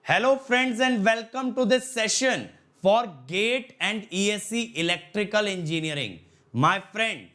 Hello friends and welcome to this session for GATE and ESE Electrical Engineering. My friend,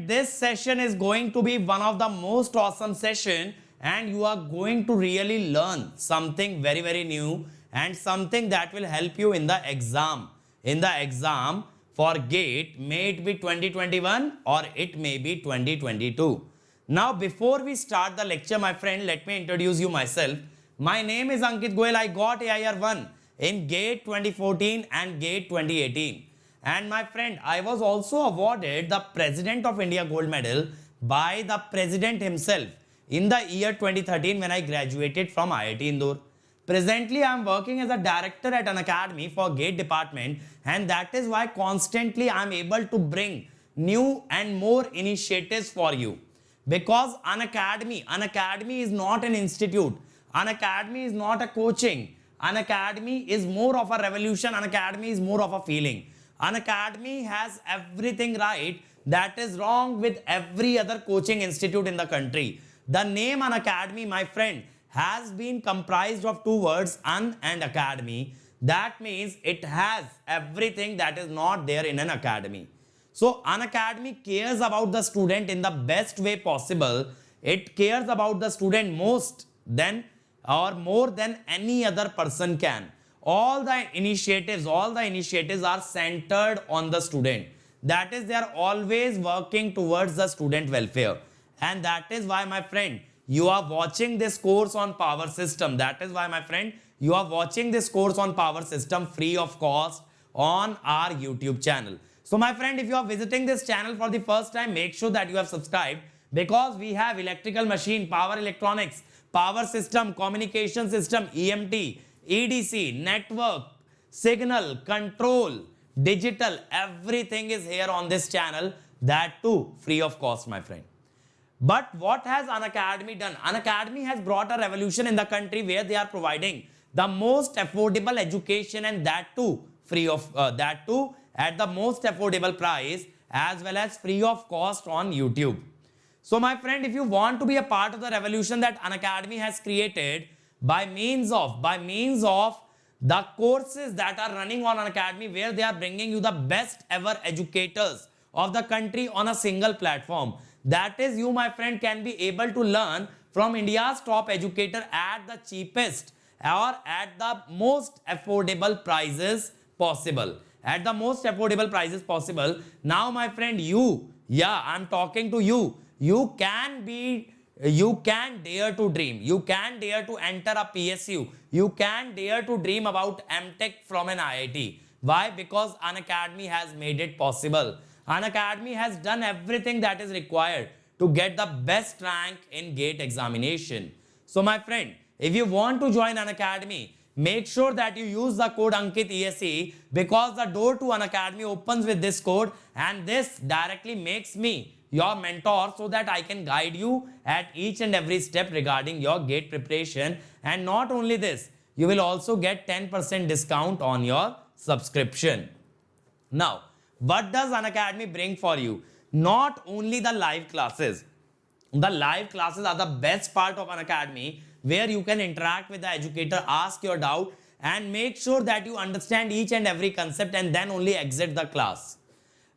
this session is going to be one of the most awesome session and you are going to really learn something very new and something that will help you in the exam. In the exam for GATE, may it be 2021 or it may be 2022. Now, before we start the lecture, my friend, let me introduce you myself. My name is Ankit Goel. I got AIR1 in GATE 2014 and GATE 2018. And my friend, I was also awarded the President of India Gold Medal by the President himself in the year 2013 when I graduated from IIT Indore. Presently, I am working as a director at Unacademy for GATE department, and that is why constantly I am able to bring new and more initiatives for you. Because Unacademy is not an institute. Unacademy is not a coaching. Unacademy is more of a revolution. Unacademy is more of a feeling. Unacademy has everything right that is wrong with every other coaching institute in the country. The name Unacademy, my friend, has been comprised of two words, un and academy. That means it has everything that is not there in an academy. So Unacademy cares about the student in the best way possible. It cares about the student most than or more than any other person can. All the initiatives are centered on the student. That is, they are always working towards the student welfare. And that is why, my friend, you are watching this course on power system. That is why, my friend, you are watching this course on power system free of cost on our YouTube channel. So my friend, if you are visiting this channel for the first time, make sure that you have subscribed, because we have electrical machine, power electronics, power system, communication system, EMT, EDC, network, signal, control, digital, everything is here on this channel, that too free of cost, my friend. But what has Unacademy done? Unacademy has brought a revolution in the country where they are providing the most affordable education, and that too free of that too at the most affordable price, as well as free of cost on YouTube. So my friend, if you want to be a part of the revolution that Unacademy has created by means of the courses that are running on Unacademy, where they are bringing you the best ever educators of the country on a single platform. That is, you, my friend, can be able to learn from India's top educator at the cheapest or at the most affordable prices possible. At the most affordable prices possible. Now, my friend, I'm talking to you. You can dare to dream. You can dare to enter a PSU. You can dare to dream about MTech from an IIT. Why? Because Unacademy has made it possible. Unacademy has done everything that is required to get the best rank in GATE examination. So my friend, if you want to join Unacademy, make sure that you use the code Ankit ESE, because the door to Unacademy opens with this code, and this directly makes me your mentor so that I can guide you at each and every step regarding your GATE preparation. And not only this, you will also get 10% discount on your subscription. Now, what does Unacademy bring for you? Not only the live classes. The live classes are the best part of Unacademy, where you can interact with the educator, ask your doubt, and make sure that you understand each and every concept and then only exit the class.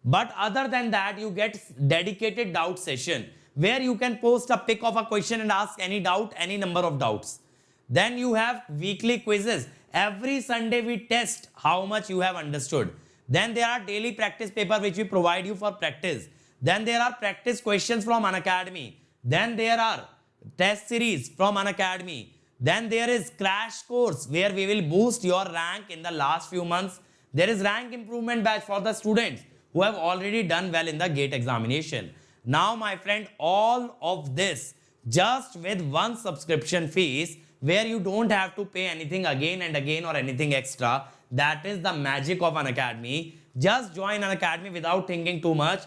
But other than that, you get dedicated doubt session, where you can post a pic of a question and ask any doubt, any number of doubts. Then you have weekly quizzes. Every Sunday we test how much you have understood. Then there are daily practice paper which we provide you for practice. Then there are practice questions from Unacademy. Then there are test series from Unacademy. Then there is crash course where we will boost your rank in the last few months. There is rank improvement batch for the students who have already done well in the GATE examination. Now, my friend, all of this just with one subscription fees, where you don't have to pay anything again and again or anything extra. That is the magic of Unacademy. Just join Unacademy without thinking too much.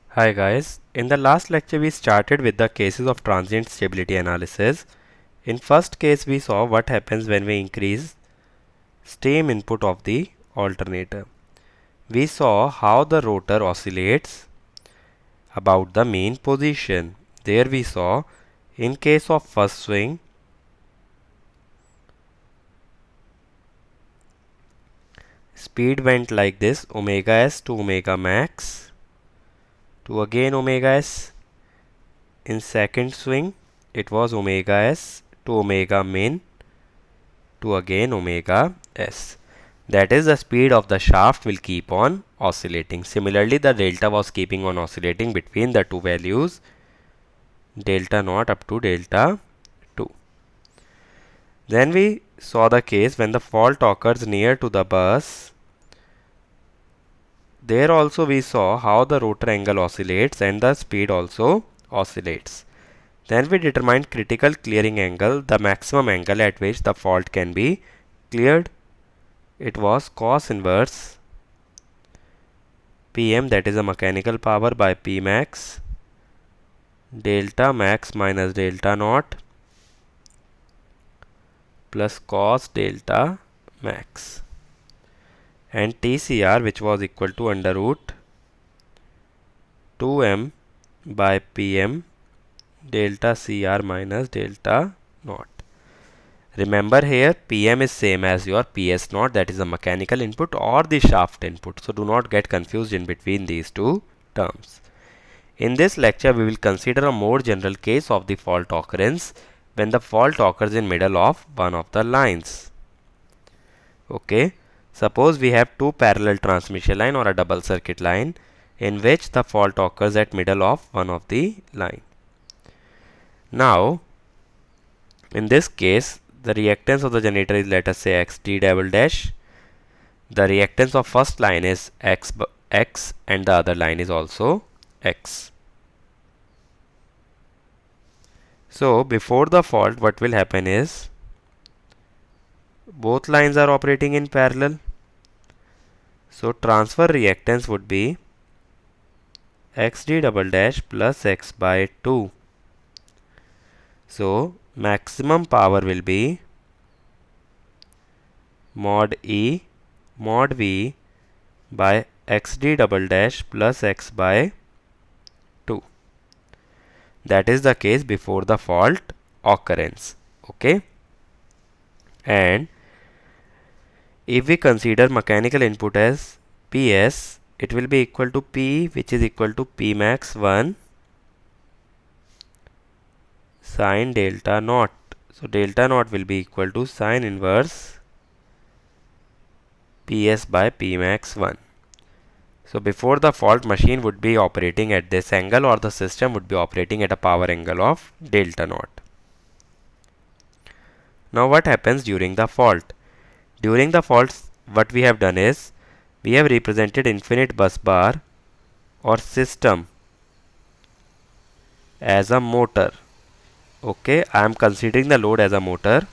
Hi guys, in the last lecture we started with the cases of transient stability analysis. In first case we saw what happens when we increase stream input of the alternator. We saw how the rotor oscillates about the mean position. There we saw, in case of first swing, speed went like this, omega s to omega max to again omega s. In second swing, it was omega s to omega min to again omega s. That is, the speed of the shaft will keep on oscillating. Similarly, the delta was keeping on oscillating between the two values, delta naught up to delta 2. Then we saw the case when the fault occurs near to the bus. There also we saw how the rotor angle oscillates and the speed also oscillates. Then we determined critical clearing angle, the maximum angle at which the fault can be cleared. It was cos inverse Pm, that is a mechanical power, by P max delta max minus delta naught plus cos delta max, and TCR, which was equal to under root 2m by Pm delta Cr minus delta naught. Remember here Pm is same as your PS naught, that is the mechanical input or the shaft input. So do not get confused in between these two terms. In this lecture we will consider a more general case of the fault occurrence when the fault occurs in middle of one of the lines. Okay, suppose we have two parallel transmission line or a double circuit line in which the fault occurs at middle of one of the line. Now in this case the reactance of the generator is, let us say, XD double dash. The reactance of first line is X and the other line is also X. So before the fault, what will happen is both lines are operating in parallel. So transfer reactance would be XD double dash plus X by 2. So maximum power will be mod E mod V by XD double dash plus X by 2. That is the case before the fault occurrence. Okay. And if we consider mechanical input as PS, it will be equal to P, which is equal to P max 1 sine delta naught. So delta naught will be equal to sine inverse PS by P max 1. So before the fault, machine would be operating at this angle, or the system would be operating at a power angle of delta naught. Now what happens during the fault? During the fault, what we have done is we have represented infinite bus bar or system as a motor. Okay, I am considering the load as a motor.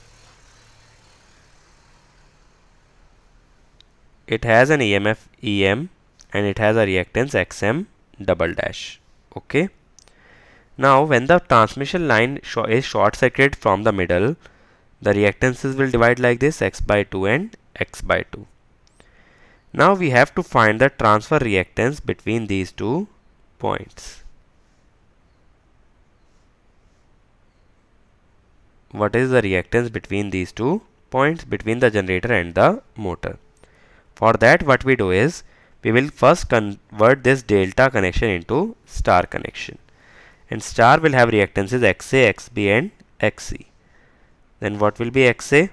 It has an EMF EM and it has a reactance XM double dash. Okay. Now when the transmission line is short circuited from the middle, the reactances will divide like this, X by 2 and X by 2. Now we have to find the transfer reactance between these two points. What is the reactance between these two points, between the generator and the motor? For that, what we do is we will first convert this delta connection into star connection, and star will have reactances XA, XB and XC. Then what will be XA?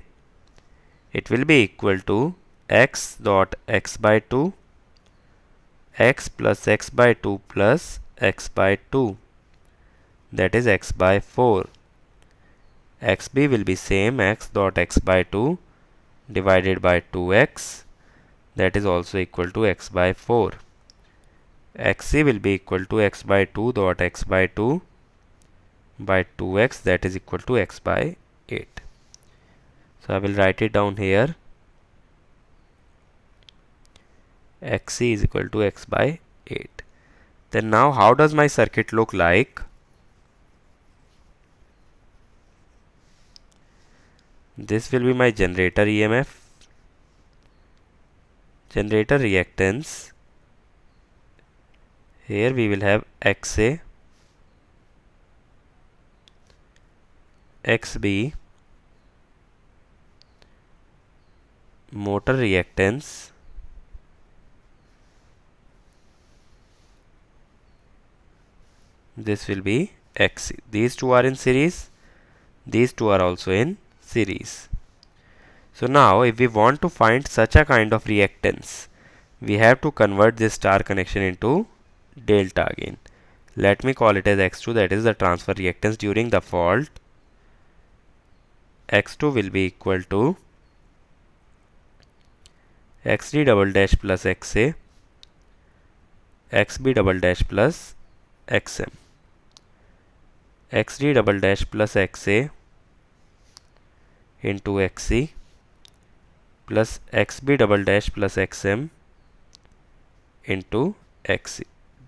It will be equal to X dot X by 2, X plus X by 2 plus X by 2, that is X by 4. XB will be same, X dot X by 2 divided by 2X, that is also equal to X by 4. XC will be equal to X by 2 dot X by 2 by 2X, that is equal to X by 8. So I will write it down here. XC is equal to X by 8. Then now how does my circuit look like? This will be my generator EMF, generator reactance. Here we will have XA, XB, motor reactance, this will be XC. These two are in series. These two are also in series. So now if we want to find such a kind of reactance, we have to convert this star connection into delta again. Let me call it as X2, that is the transfer reactance during the fault. X2 will be equal to XD double dash plus XA, XB double dash plus XM. XD double dash plus XA into XC plus XB double dash plus XM into XC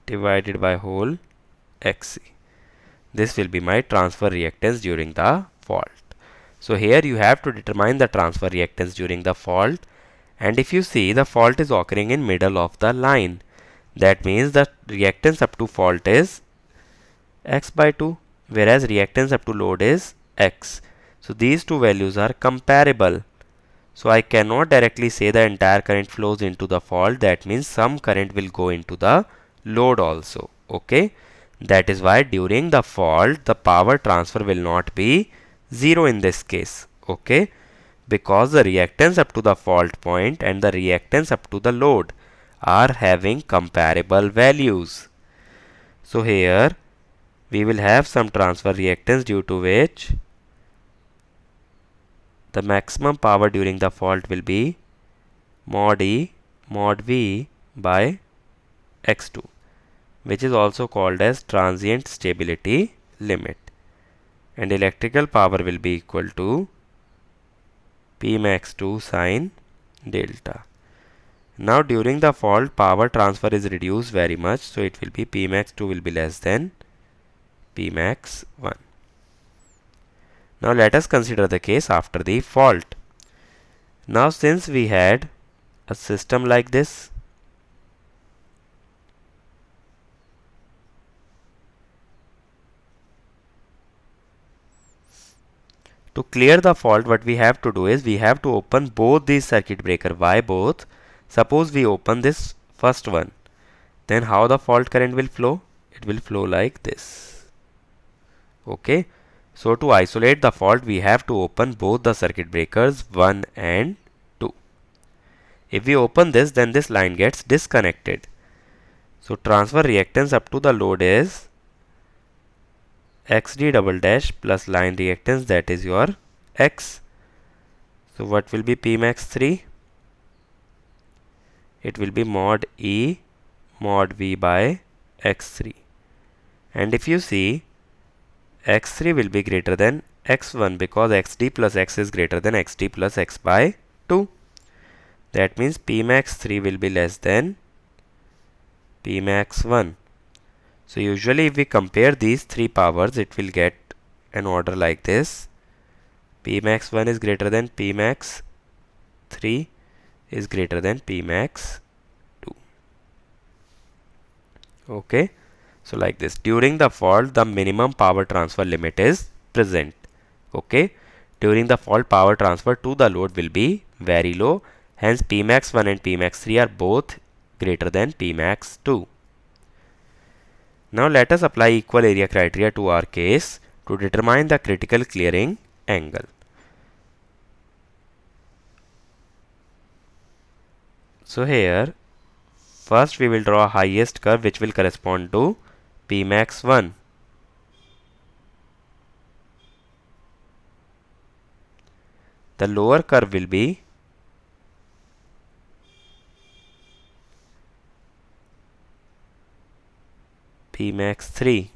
divided by whole XC. This will be my transfer reactance during the fault. So here you have to determine the transfer reactance during the fault, and if you see, the fault is occurring in middle of the line. That means the reactance up to fault is X by 2, whereas reactance up to load is X. So these two values are comparable. So I cannot directly say the entire current flows into the fault. That means some current will go into the load also. Okay. That is why during the fault the power transfer will not be 0 in this case. Okay. Because the reactance up to the fault point and the reactance up to the load are having comparable values. So here we will have some transfer reactance due to which the maximum power during the fault will be mod E mod V by X2, which is also called as transient stability limit, and electrical power will be equal to P max 2 sine delta. Now during the fault power transfer is reduced very much, so it will be P max 2 will be less than P max 1. Now let us consider the case after the fault. Now since we had a system like this, to clear the fault, what we have to do is we have to open both these circuit breaker. Why both? Suppose we open this first one, then how the fault current will flow? It will flow like this. Okay. So to isolate the fault, we have to open both the circuit breakers 1 and 2. If we open this, then this line gets disconnected. So transfer reactance up to the load is XD double dash plus line reactance, that is your X. So what will be P max 3? It will be mod E mod V by X3. And if you see, X3 will be greater than X1 because XD plus X is greater than XD plus X by 2. That means P max 3 will be less than P max 1. So usually if we compare these three powers, it will get an order like this. P max 1 is greater than P max 3 is greater than P max 2. Okay. So like this, during the fault the minimum power transfer limit is present. Okay. During the fault power transfer to the load will be very low. Hence P max 1 and P max 3 are both greater than P max 2. Now let us apply equal area criteria to our case to determine the critical clearing angle. So here first we will draw a highest curve which will correspond to P max 1. The lower curve will be P max 3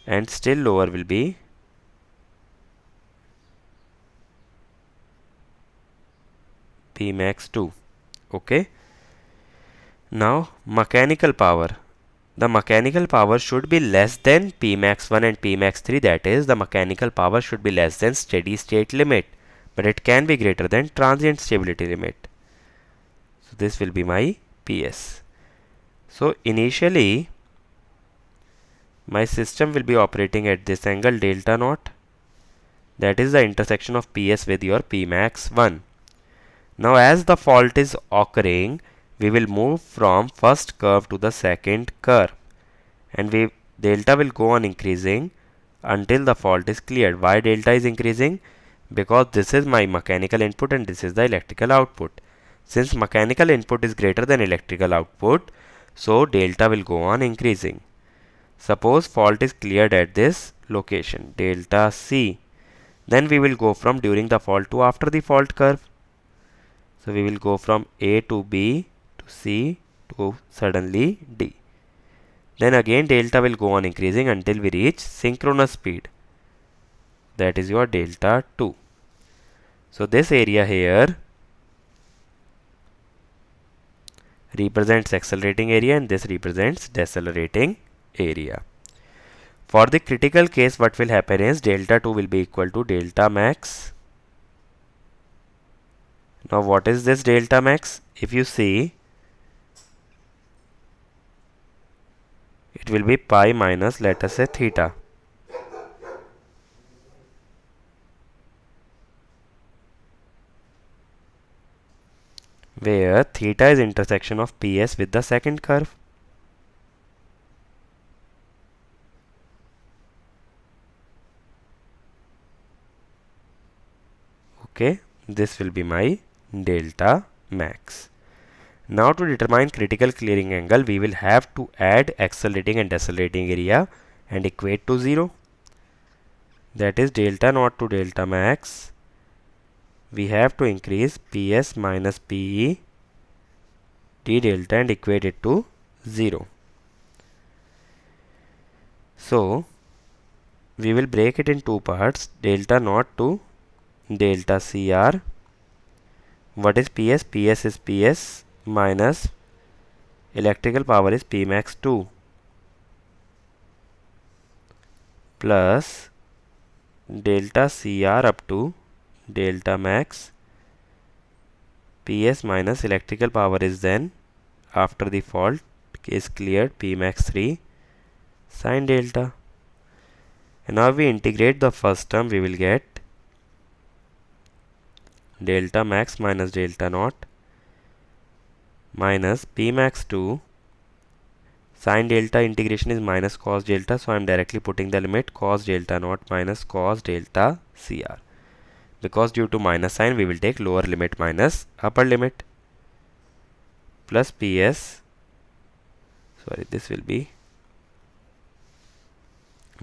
and still lower will be P max 2. Okay. Now mechanical power. The mechanical power should be less than P max 1 and P max 3, that is the mechanical power should be less than steady state limit, but it can be greater than transient stability limit. So this will be my PS. So initially my system will be operating at this angle delta naught, that is the intersection of PS with your P max 1. Now as the fault is occurring, we will move from first curve to the second curve, and delta will go on increasing until the fault is cleared. Why delta is increasing? Because this is my mechanical input and this is the electrical output. Since mechanical input is greater than electrical output, so delta will go on increasing. Suppose fault is cleared at this location, delta C. Then we will go from during the fault to after the fault curve. So we will go from A to B to C to suddenly D. Then again delta will go on increasing until we reach synchronous speed. That is your delta 2. So this area here represents accelerating area and this represents decelerating area. For the critical case, what will happen is delta 2 will be equal to delta max. Now what is this delta max? If you see, it will be pi minus, let us say, theta. Where theta is intersection of PS with the second curve. Okay, this will be my delta max. Now to determine critical clearing angle, we will have to add accelerating and decelerating area and equate to 0. That is delta naught to delta max. We have to increase PS minus PE d delta and equate it to 0. So we will break it in two parts, delta naught to delta CR. What is PS? PS is PS minus electrical power is P max 2 plus delta CR up to delta max. PS minus electrical power is then after the fault is cleared P max 3 sin delta. And now we integrate the first term, we will get delta max minus delta naught minus P max 2 sin delta integration is minus cos delta, so I am directly putting the limit cos delta naught minus cos delta CR. Because due to minus sign we will take lower limit minus upper limit plus PS, sorry, this will be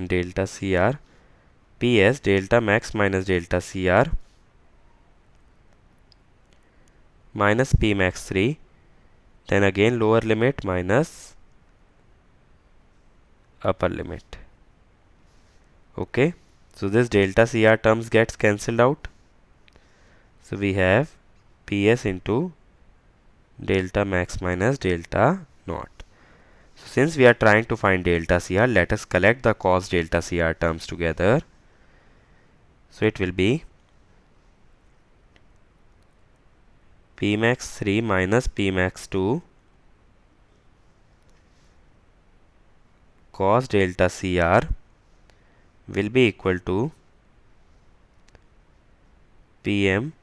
delta CR, PS delta max minus delta CR minus P max 3, then again lower limit minus upper limit. Okay, so this delta CR terms gets cancelled out. So we have PS into delta max minus delta naught. So since we are trying to find delta CR, let us collect the cos delta CR terms together. So it will be P max 3 minus P max 2 cos delta CR will be equal to PM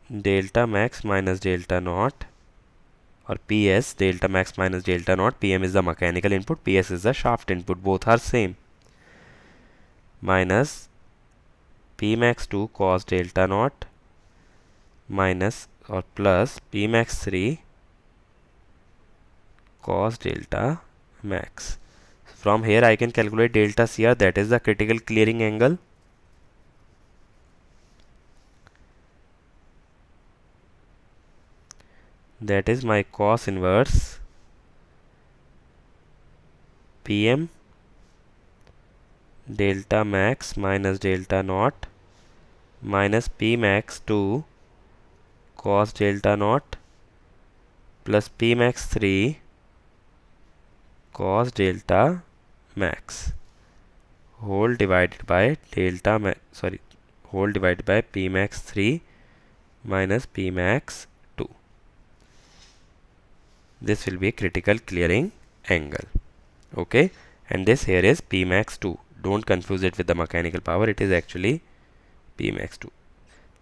delta max minus delta naught, or PS delta max minus delta naught. PM is the mechanical input, PS is the shaft input, both are same, minus P max 2 cos delta naught minus or plus P max 3 cos delta max. From here I can calculate delta CR, that is the critical clearing angle. That is my cos inverse PM delta max minus delta naught minus P max 2 cos delta naught plus P max 3 cos delta max whole divided by whole divided by P max 3 minus P max 2. This will be critical clearing angle. Okay, and this here is P max 2. Don't confuse it with the mechanical power, it is actually P max 2.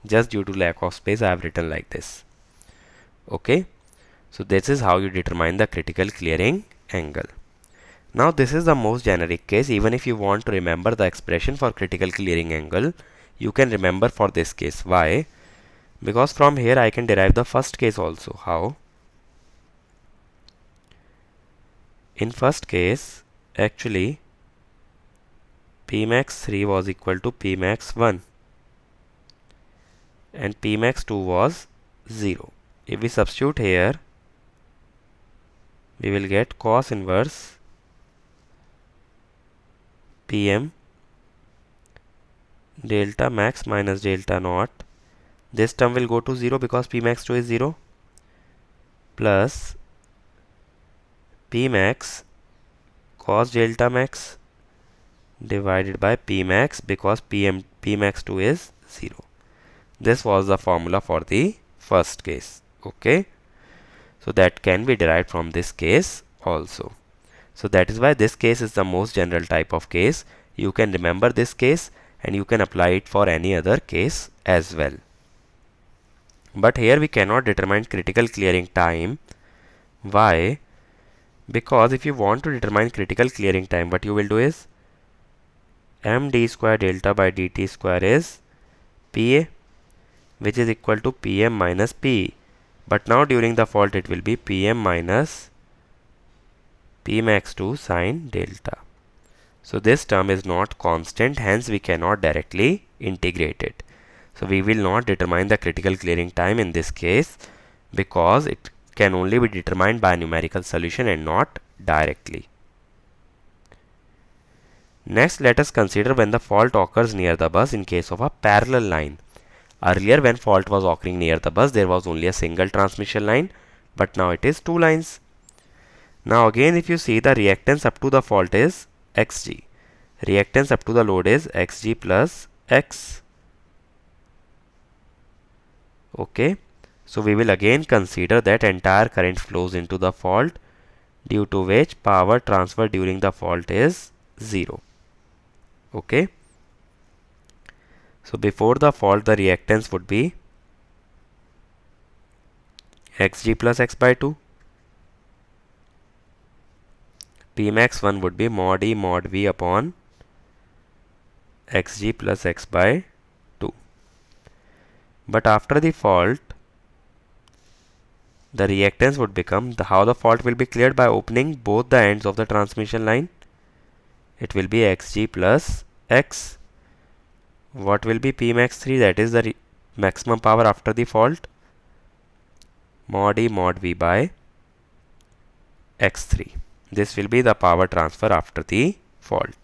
Just due to lack of space I have written like this. Okay, so this is how you determine the critical clearing angle. Now this is the most generic case. Even if you want to remember the expression for critical clearing angle, you can remember for this case. Why? Because from here I can derive the first case also. How? In first case, actually Pmax 3 was equal to Pmax 1 and Pmax 2 was 0. If we substitute here, we will get cos inverse Pm delta max minus delta naught. This term will go to 0 because Pmax 2 is 0, plus Pmax cos delta max divided by Pmax because Pmax 2 is 0. This was the formula for the first case. Okay. So that can be derived from this case also. So that is why this case is the most general type of case. You can remember this case and you can apply it for any other case as well. But here we cannot determine critical clearing time. Why? Because if you want to determine critical clearing time, what you will do is md square delta by dt square is Pa, which is equal to Pm minus Pe. But now during the fault it will be Pm minus Pmax 2 sine delta. So this term is not constant, hence we cannot directly integrate it. So we will not determine the critical clearing time in this case because it can only be determined by numerical solution and not directly. Next, let us consider when the fault occurs near the bus in case of a parallel line. Earlier, when fault was occurring near the bus, there was only a single transmission line, but now it is two lines. Now again, if you see, the reactance up to the fault is Xg. Reactance up to the load is Xg plus X. Okay. So we will again consider that entire current flows into the fault, due to which power transfer during the fault is 0. Okay. So before the fault, the reactance would be Xg plus X by 2. Pmax 1 would be mod E mod V upon Xg plus X by 2. But after the fault, the reactance would become how the fault will be cleared by opening both the ends of the transmission line. It will be Xg plus X. What will be Pmax 3? That is the maximum power after the fault. Mod E mod V by X3. This will be the power transfer after the fault.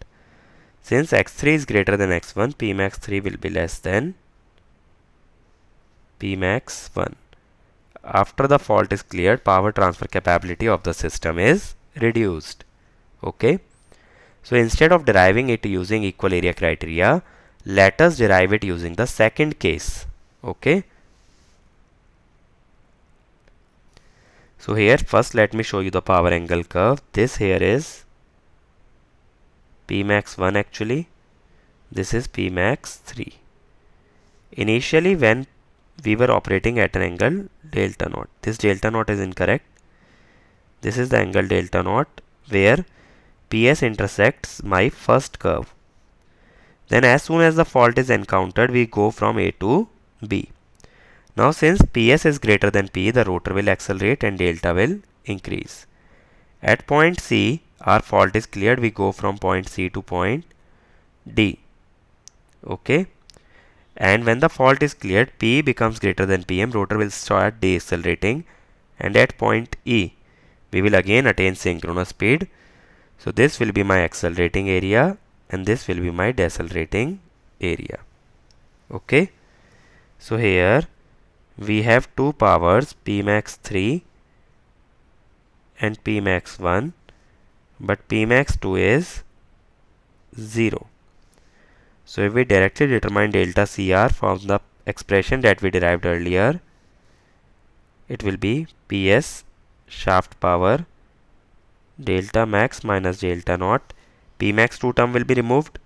Since X3 is greater than X1, Pmax 3 will be less than Pmax 1. After the fault is cleared, power transfer capability of the system is reduced. Okay. So instead of deriving it using equal area criteria, let us derive it using the second case. Okay. So here first let me show you the power angle curve. This here is Pmax 1 actually. This is Pmax 3. Initially when we were operating at an angle delta naught. This delta naught is incorrect. This is the angle delta naught where PS intersects my first curve. Then as soon as the fault is encountered, we go from A to B. Now since PS is greater than P, the rotor will accelerate and delta will increase. At point C, our fault is cleared. We go from point C to point D. Okay. And when the fault is cleared, P becomes greater than Pm, rotor will start decelerating, and at point E, we will again attain synchronous speed. So this will be my accelerating area and this will be my decelerating area. Okay. So here we have two powers, Pmax 3 and Pmax 1, but Pmax 2 is 0. So if we directly determine delta Cr from the expression that we derived earlier, it will be Ps shaft power delta max minus delta naught. Pmax 2 term will be removed.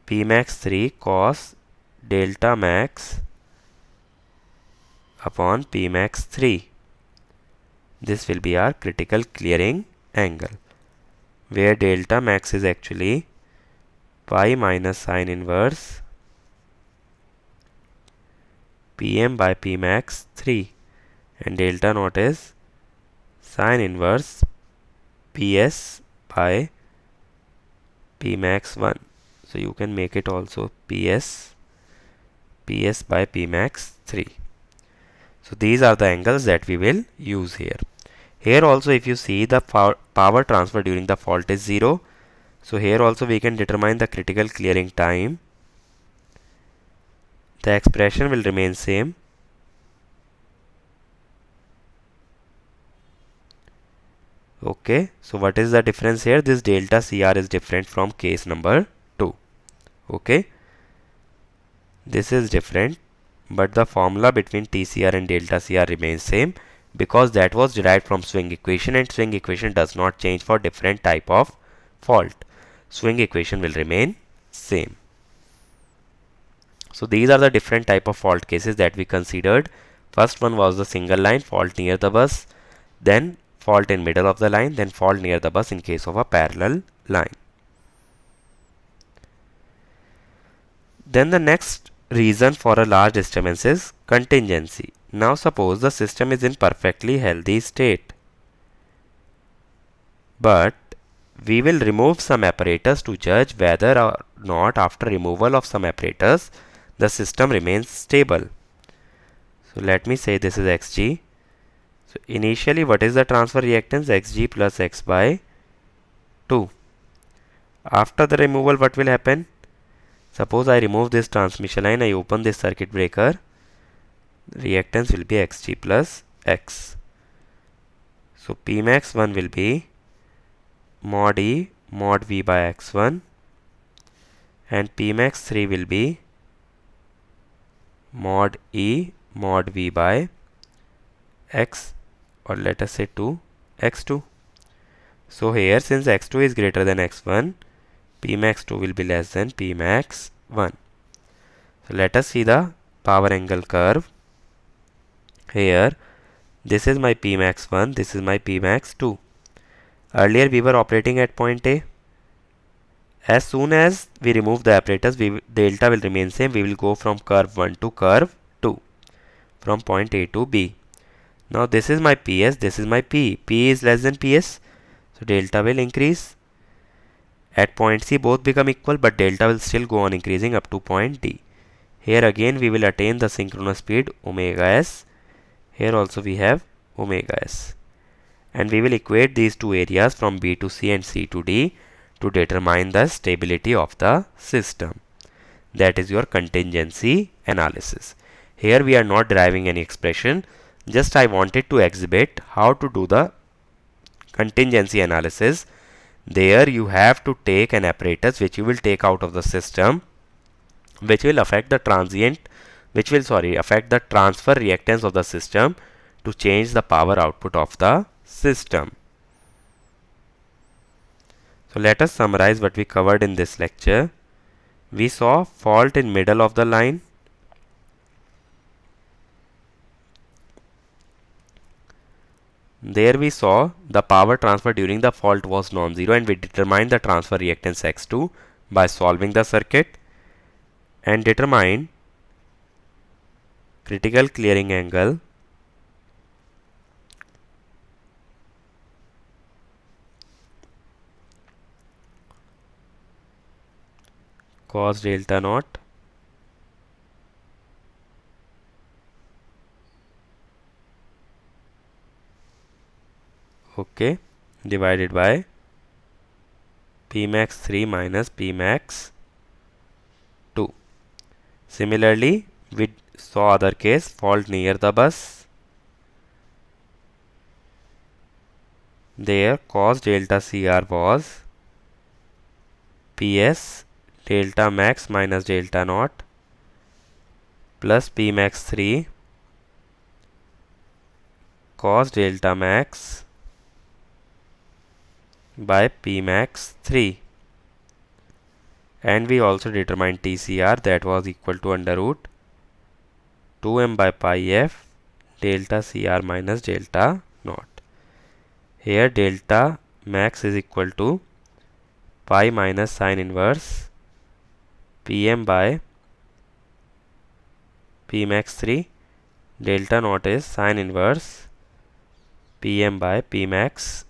Pmax 3 cos delta max upon Pmax 3. This will be our critical clearing angle, where delta max is actually pi minus sine inverse Pm by Pmax 3, and delta naught is sine inverse Ps by Pmax 1. So you can make it also Ps by Pmax 3. So these are the angles that we will use here. Here also, if you see, the power transfer during the fault is 0. So here also we can determine the critical clearing time. The expression will remain same. Okay, so what is the difference here? This delta CR is different from case number 2. Okay, this is different, but the formula between TCR and delta CR remains same, because that was derived from swing equation, and swing equation does not change for different type of fault. Swing equation will remain same. So these are the different type of fault cases that we considered. First one was the single line fault near the bus, then fault in middle of the line, then fault near the bus in case of a parallel line. Then the next reason for a large disturbance is contingency. Now suppose the system is in perfectly healthy state, but we will remove some apparatus to judge whether or not after removal of some apparatus the system remains stable. So let me say this is Xg. So initially, what is the transfer reactance? Xg plus X by 2. After the removal, what will happen? Suppose I remove this transmission line, I open this circuit breaker, reactance will be Xg plus X. So Pmax 1 will be mod E mod V by X1, and Pmax 3 will be mod E mod V by X, or let us say 2 X2. So here, since X2 is greater than X1, Pmax 2 will be less than Pmax 1. So let us see the power angle curve. Here, this is my Pmax 1, this is my Pmax 2. Earlier we were operating at point A. As soon as we remove the apparatus, delta will remain same. We will go from curve 1 to curve 2, from point A to B. Now this is my PS, this is my P. P is less than PS, so delta will increase. At point C both become equal, but delta will still go on increasing up to point D. Here again we will attain the synchronous speed omega s. Here also we have omega s. And we will equate these two areas from B to C and C to D to determine the stability of the system. That is your contingency analysis. Here we are not deriving any expression. Just I wanted to exhibit how to do the contingency analysis. There you have to take an apparatus which you will take out of the system, which will affect the affect the transfer reactance of the system to change the power output of the system. So let us summarize what we covered in this lecture. We saw fault in middle of the line. There we saw the power transfer during the fault was non-zero, and we determined the transfer reactance X2 by solving the circuit, and determined critical clearing angle cos delta naught divided by Pmax 3 minus Pmax 2. Similarly, we saw other case, fault near the bus. There cos delta CR was PS delta max minus delta naught plus Pmax 3 cos delta max by Pmax 3, and we also determined TCR, that was equal to under root 2m by pi f delta CR minus delta naught. Here delta max is equal to pi minus sine inverse Pm by Pmax 3. Delta naught is sine inverse Pm by Pmax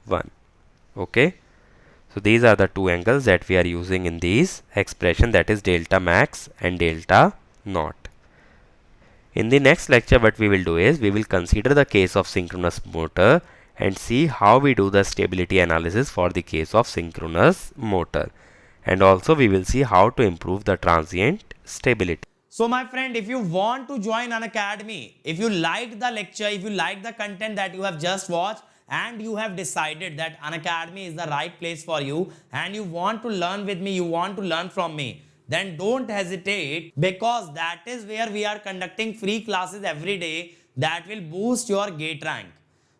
1. Okay. So these are the two angles that we are using in these expression, that is delta max and delta naught. In the next lecture, what we will do is we will consider the case of synchronous motor and see how we do the stability analysis for the case of synchronous motor. And also we will see how to improve the transient stability. So my friend, if you want to join Unacademy, if you liked the lecture, if you like the content that you have just watched, and you have decided that Unacademy is the right place for you and you want to learn with me, you want to learn from me, then don't hesitate, because that is where we are conducting free classes every day that will boost your GATE rank.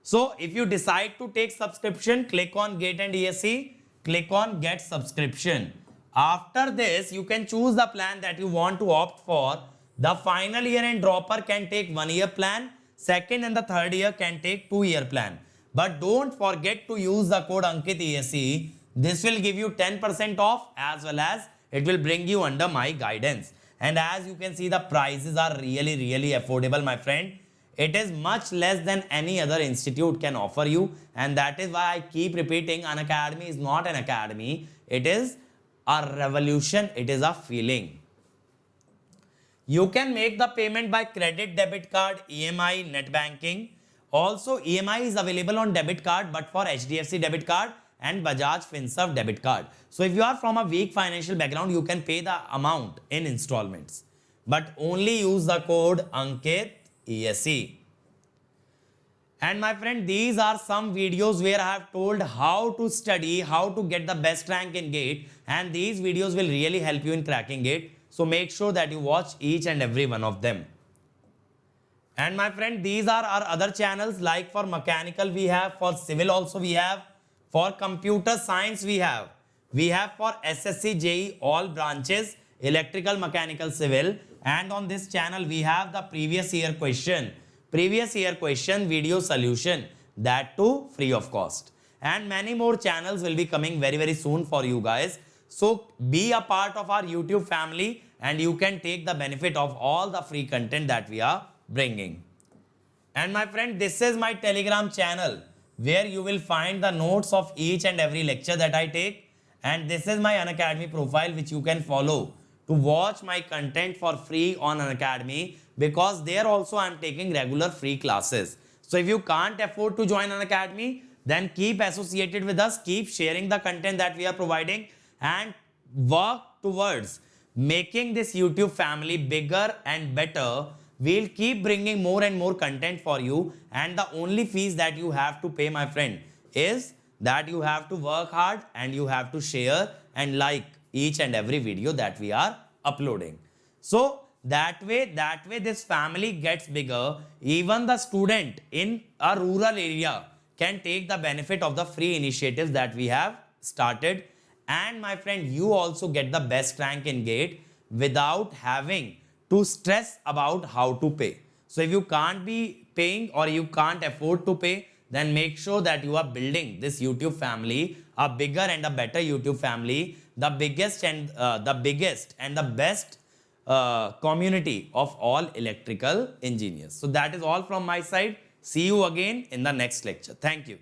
So if you decide to take subscription, click on GATE and ESE, click on get subscription. After this, you can choose the plan that you want to opt for. The final year and dropper can take 1 year plan, second and the third year can take 2 year plan. But don't forget to use the code Ankit ESE. This will give you 10% off, as well as it will bring you under my guidance. And as you can see, the prices are really affordable, my friend. It is much less than any other institute can offer you, and that is why I keep repeating, Unacademy is not an academy. It is a revolution. It is a feeling. You can make the payment by credit, debit card, EMI, net banking. Also, EMI is available on debit card, but for HDFC debit card and Bajaj Finserv debit card. So if you are from a weak financial background, you can pay the amount in installments, but only use the code Ankit ESE. And my friend, these are some videos where I have told how to study, how to get the best rank in GATE, and these videos will really help you in cracking GATE. So make sure that you watch each and every one of them. And my friend, these are our other channels, like for mechanical we have, for civil also we have, for computer science we have for SSC, JE, all branches, electrical, mechanical, civil. And on this channel we have the previous year question video solution, that too free of cost. And many more channels will be coming very soon for you guys. So be a part of our YouTube family and you can take the benefit of all the free content that we are bringing. And my friend, this is my Telegram channel where you will find the notes of each and every lecture that I take. And this is my Unacademy profile, which you can follow to watch my content for free on Unacademy, because there also I am taking regular free classes. So if you can't afford to join Unacademy, then keep associated with us, keep sharing the content that we are providing, and work towards making this YouTube family bigger and better. We'll keep bringing more and more content for you, and the only fees that you have to pay, my friend, is that you have to work hard and you have to share and like each and every video that we are uploading. So that way this family gets bigger. Even the student in a rural area can take the benefit of the free initiatives that we have started. And my friend, you also get the best rank in GATE without having to stress about how to pay. So if you can't be paying or you can't afford to pay, then make sure that you are building this YouTube family, a bigger and a better YouTube family, the biggest and the best community of all electrical engineers. So that is all from my side. See you again in the next lecture. Thank you.